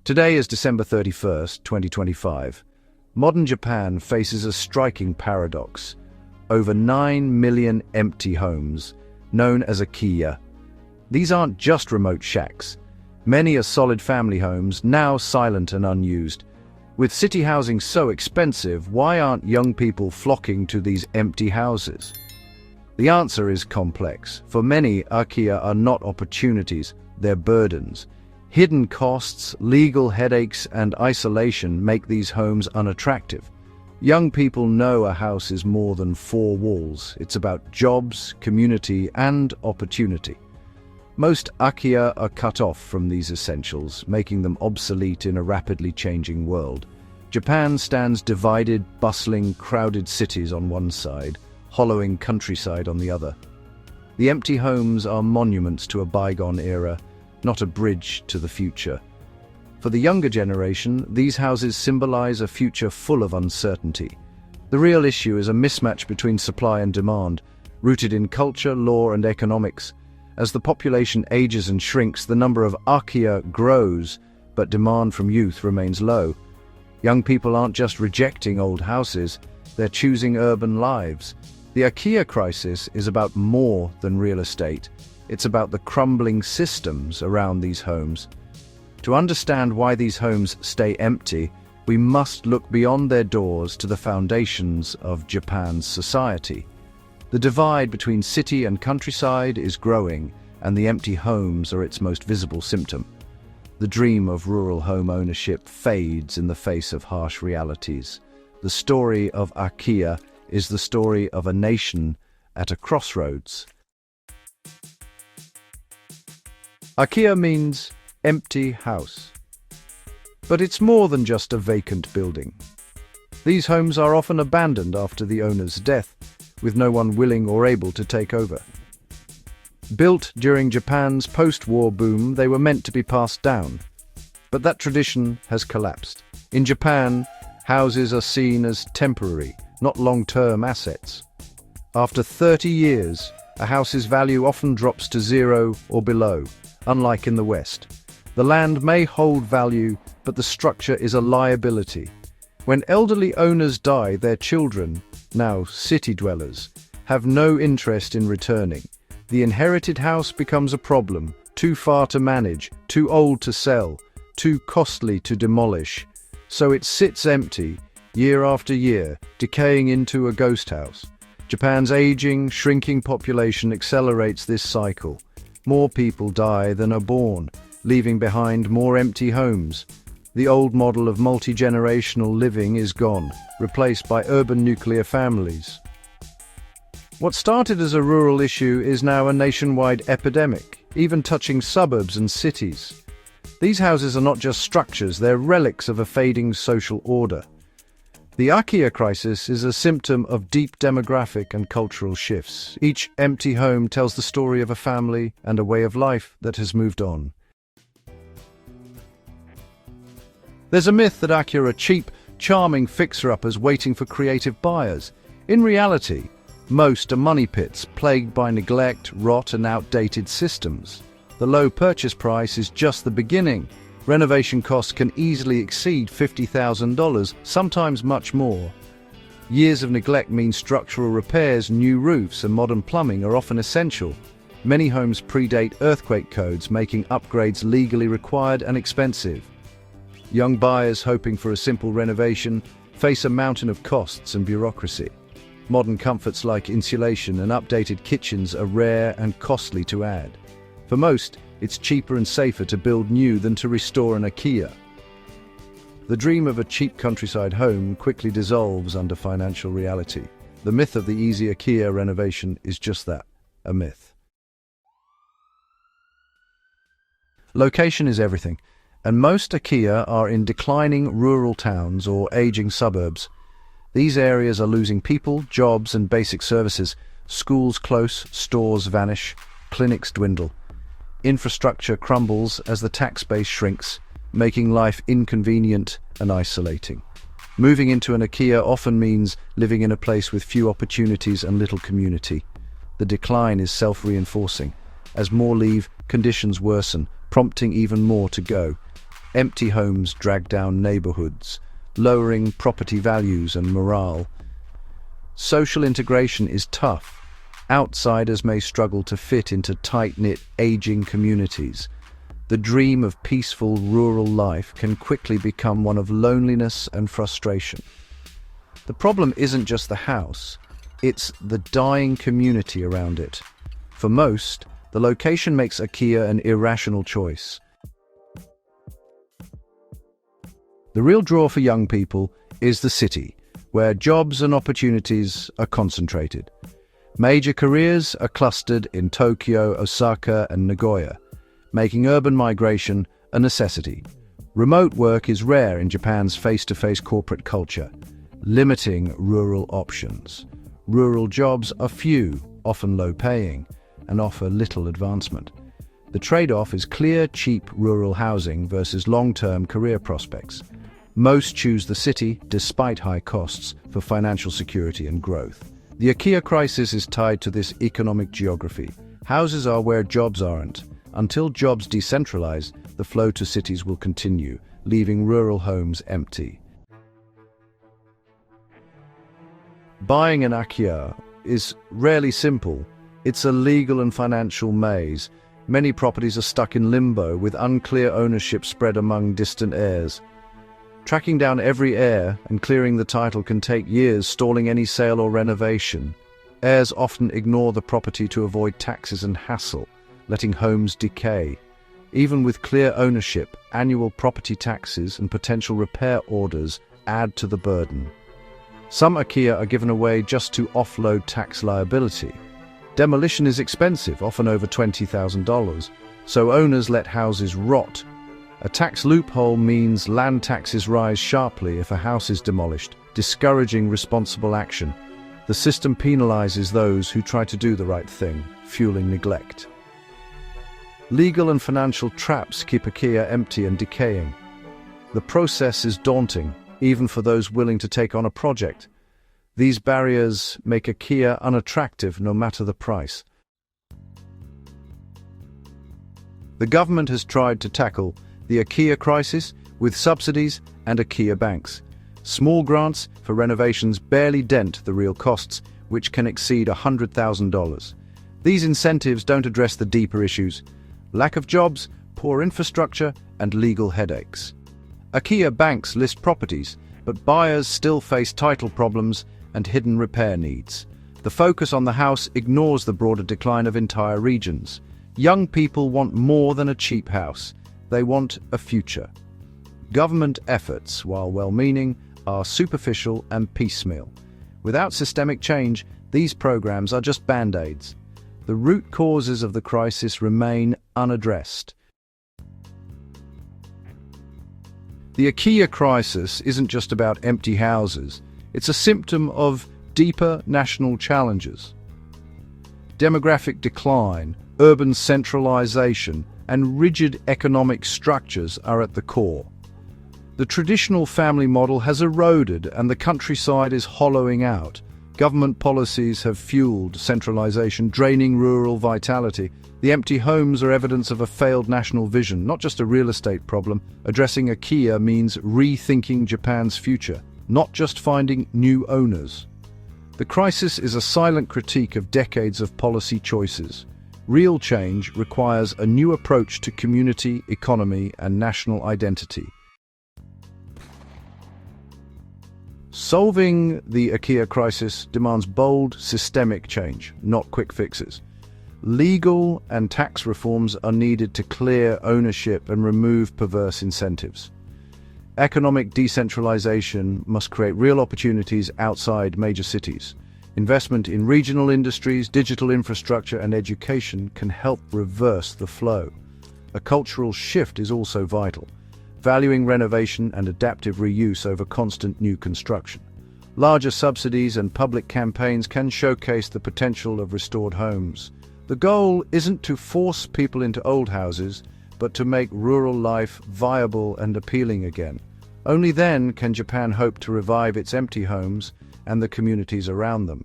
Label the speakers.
Speaker 1: Today is December 31st, 2025. Modern Japan faces a striking paradox. Over 9 million empty homes, known as akiya. These aren't just remote shacks. Many are solid family homes, now silent and unused. With city housing so expensive, why aren't young people flocking to these empty houses? The answer is complex. For many, akiya are not opportunities, they're burdens. Hidden costs, legal headaches, and isolation make these homes unattractive. Young people know a house is more than four walls. It's about jobs, community, and opportunity. Most akiya are cut off from these essentials, making them obsolete in a rapidly changing world. Japan stands divided, bustling, crowded cities on one side, hollowing countryside on the other. The empty homes are monuments to a bygone era, not a bridge to the future. For the younger generation, these houses symbolize a future full of uncertainty. The real issue is a mismatch between supply and demand, rooted in culture, law, and economics. As the population ages and shrinks, the number of akiya grows, but demand from youth remains low. Young people aren't just rejecting old houses, they're choosing urban lives. The akiya crisis is about more than real estate. It's about the crumbling systems around these homes. To understand why these homes stay empty, we must look beyond their doors to the foundations of Japan's society. The divide between city and countryside is growing, and the empty homes are its most visible symptom. The dream of rural home ownership fades in the face of harsh realities. The story of akiya is the story of a nation at a crossroads. Akiya means empty house. But it's more than just a vacant building. These homes are often abandoned after the owner's death, with no one willing or able to take over. Built during Japan's post-war boom, they were meant to be passed down. But that tradition has collapsed. In Japan, houses are seen as temporary, not long-term assets. After 30 years, a house's value often drops to zero or below, unlike in the West. The land may hold value, but the structure is a liability. When elderly owners die, their children, now city dwellers, have no interest in returning. The inherited house becomes a problem, too far to manage, too old to sell, too costly to demolish. So it sits empty, year after year, decaying into a ghost house. Japan's aging, shrinking population accelerates this cycle. More people die than are born, leaving behind more empty homes. The old model of multi-generational living is gone, replaced by urban nuclear families. What started as a rural issue is now a nationwide epidemic, even touching suburbs and cities. These houses are not just structures, they're relics of a fading social order. The akiya crisis is a symptom of deep demographic and cultural shifts. Each empty home tells the story of a family and a way of life that has moved on. There's a myth that akiya are cheap, charming fixer-uppers waiting for creative buyers. In reality, most are money pits plagued by neglect, rot, and outdated systems. The low purchase price is just the beginning. Renovation costs can easily exceed $50,000, sometimes much more. Years of neglect mean structural repairs, new roofs, and modern plumbing are often essential. Many homes predate earthquake codes, making upgrades legally required and expensive. Young buyers hoping for a simple renovation face a mountain of costs and bureaucracy. Modern comforts like insulation and updated kitchens are rare and costly to add. For most, it's cheaper and safer to build new than to restore an akiya. The dream of a cheap countryside home quickly dissolves under financial reality. The myth of the easy akiya renovation is just that, a myth. Location is everything, and most akiya are in declining rural towns or aging suburbs. These areas are losing people, jobs, and basic services. Schools close, stores vanish, clinics dwindle. Infrastructure crumbles as the tax base shrinks, making life inconvenient and isolating. Moving into an akiya often means living in a place with few opportunities and little community. The decline is self-reinforcing. As more leave, conditions worsen, prompting even more to go. Empty homes drag down neighborhoods, lowering property values and morale. Social integration is tough. Outsiders may struggle to fit into tight-knit, aging communities. The dream of peaceful rural life can quickly become one of loneliness and frustration. The problem isn't just the house, it's the dying community around it. For most, the location makes IKEA an irrational choice. The real draw for young people is the city, where jobs and opportunities are concentrated. Major careers are clustered in Tokyo, Osaka, and Nagoya, making urban migration a necessity. Remote work is rare in Japan's face-to-face corporate culture, limiting rural options. Rural jobs are few, often low-paying, and offer little advancement. The trade-off is clear, cheap rural housing versus long-term career prospects. Most choose the city, despite high costs, for financial security and growth. The IKEA crisis is tied to this economic geography. Houses are where jobs aren't. Until jobs decentralize, the flow to cities will continue, leaving rural homes empty. Buying an IKEA is rarely simple. It's a legal and financial maze. Many properties are stuck in limbo, with unclear ownership spread among distant heirs. Tracking down every heir and clearing the title can take years, stalling any sale or renovation. Heirs often ignore the property to avoid taxes and hassle, letting homes decay. Even with clear ownership, annual property taxes and potential repair orders add to the burden. Some IKEA are given away just to offload tax liability. Demolition is expensive, often over $20,000, so owners let houses rot. A tax loophole means land taxes rise sharply if a house is demolished, discouraging responsible action. The system penalizes those who try to do the right thing, fueling neglect. Legal and financial traps keep IKEA empty and decaying. The process is daunting, even for those willing to take on a project. These barriers make IKEA unattractive no matter the price. The government has tried to tackle the IKEA crisis with subsidies and IKEA banks. Small grants for renovations barely dent the real costs, which can exceed $100,000. These incentives don't address the deeper issues: lack of jobs, poor infrastructure, and legal headaches. IKEA banks list properties, but buyers still face title problems and hidden repair needs. The focus on the house ignores the broader decline of entire regions. Young people want more than a cheap house. They want a future. Government efforts, while well-meaning, are superficial and piecemeal. Without systemic change, these programs are just band-aids. The root causes of the crisis remain unaddressed. The IKEA crisis isn't just about empty houses. It's a symptom of deeper national challenges. Demographic decline, urban centralization, and rigid economic structures are at the core. The traditional family model has eroded and the countryside is hollowing out. Government policies have fueled centralization, draining rural vitality. The empty homes are evidence of a failed national vision, not just a real estate problem. Addressing IKEA means rethinking Japan's future, not just finding new owners. The crisis is a silent critique of decades of policy choices. Real change requires a new approach to community, economy, and national identity. Solving the IKEA crisis demands bold, systemic change, not quick fixes. Legal and tax reforms are needed to clear ownership and remove perverse incentives. Economic decentralization must create real opportunities outside major cities. Investment in regional industries, digital infrastructure, and education can help reverse the flow. A cultural shift is also vital, valuing renovation and adaptive reuse over constant new construction. Larger subsidies and public campaigns can showcase the potential of restored homes. The goal isn't to force people into old houses, but to make rural life viable and appealing again. Only then can Japan hope to revive its empty homes and the communities around them.